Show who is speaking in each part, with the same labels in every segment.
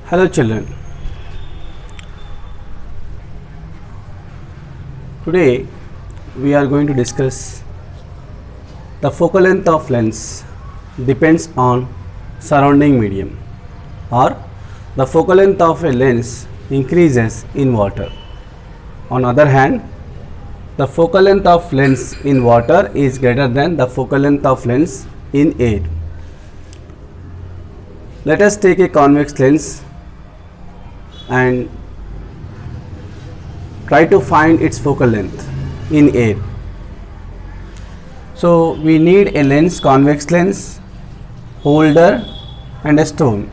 Speaker 1: Hello children, today we are going to discuss the focal length of lens depends on surrounding medium, or the focal length of a lens increases in water. On other hand, the focal length of lens in water is greater than the focal length of lens in air. Let us take a convex lens and try to find its focal length in air. So we need a lens, convex lens, holder and a stone.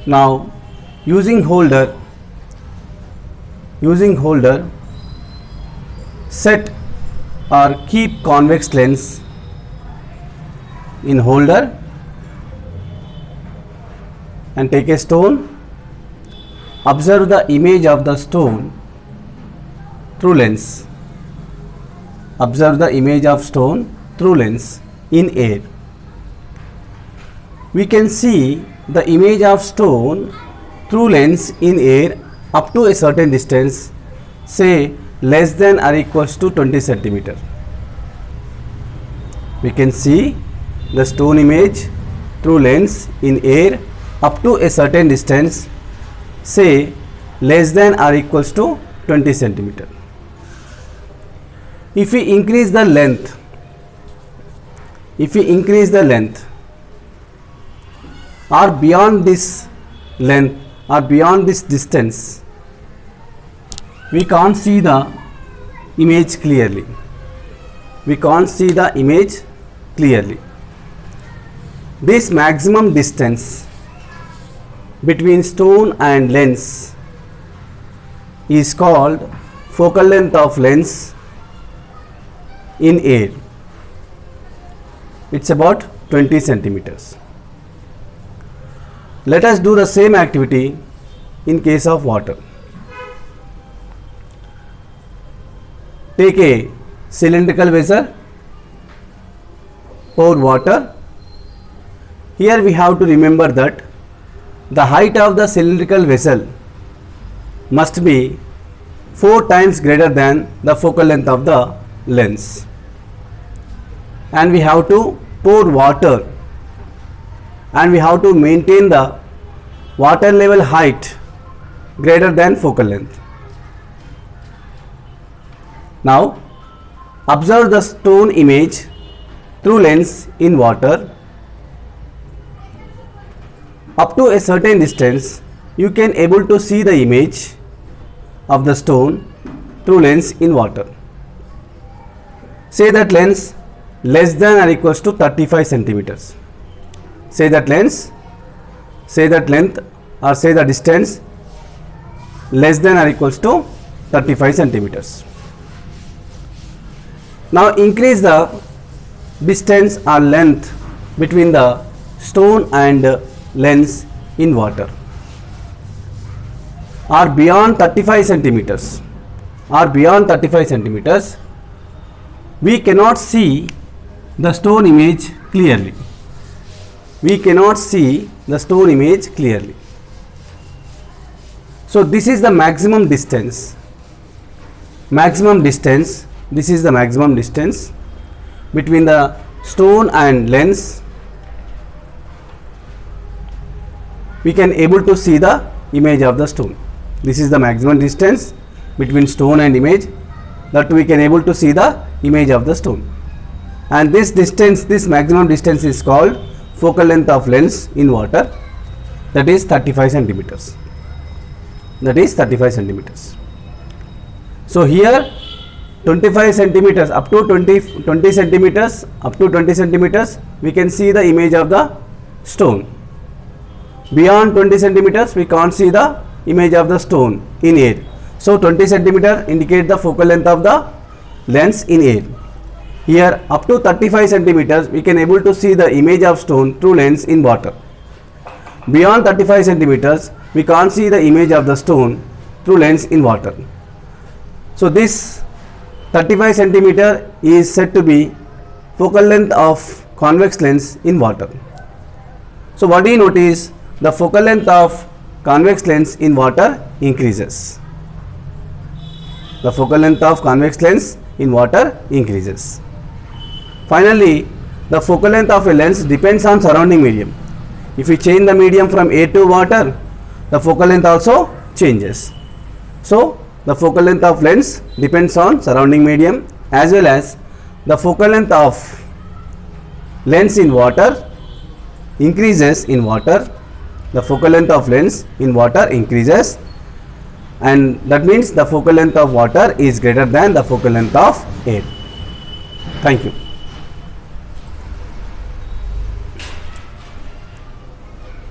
Speaker 1: Now using holder, set or keep convex lens in holder and take a stone. Observe the image of the stone through lens. Observe the image of stone through lens in air. We can see the image of stone through lens in air up to a certain distance, say less than or equals to 20 centimeter. We can see the stone image through lens in air up to a certain distance, say less than or equals to 20 centimeter. If we increase the length, or beyond this length or beyond this distance, we can't see the image clearly. This maximum distance between stone and lens is called focal length of lens in air. It's about 20 centimeters. Let us do the same activity in case of water. Take a cylindrical vessel, pour water. Here we have to remember that the height of the cylindrical vessel must be 4 times greater than the focal length of the lens, and we have to pour water and we have to maintain the water level height greater than focal length. Now observe the stone image through lens in water. Up to a certain distance, you can able to see the image of the stone through lens in water. Say that lens less than or equals to 35 centimeters. Say that length or say the distance less than or equals to 35 centimeters. Now increase the distance or length between the stone and lens in water, or beyond 35 centimeters, we cannot see the stone image clearly. So this is the maximum distance. This is the maximum distance between the stone and lens. We can able to see the image of the stone. This is the maximum distance between stone and image, that we can able to see the image of the stone. And this maximum distance is called focal length of lens in water, that is 35 centimeters. So here 25 centimeters up to 20 centimeters we can see the image of the stone. Beyond 20 centimeters we can't see the image of the stone in air. So 20 centimeter indicate the focal length of the lens in air. Here up to 35 centimeters we can able to see the image of stone through lens in water. Beyond 35 centimeters we can't see the image of the stone through lens in water. So this 35 centimeter is said to be focal length of convex lens in water. So what do you notice? The focal length of convex lens in water increases. The focal length of convex lens in water increases. Finally, the focal length of a lens depends on surrounding medium. If we change the medium from air to water, the focal length also changes. So the focal length of lens depends on surrounding medium, as well as the focal length of lens in water increases in water. The focal length of lens in water increases, and that means the focal length of water is greater than the focal length of air. Thank you.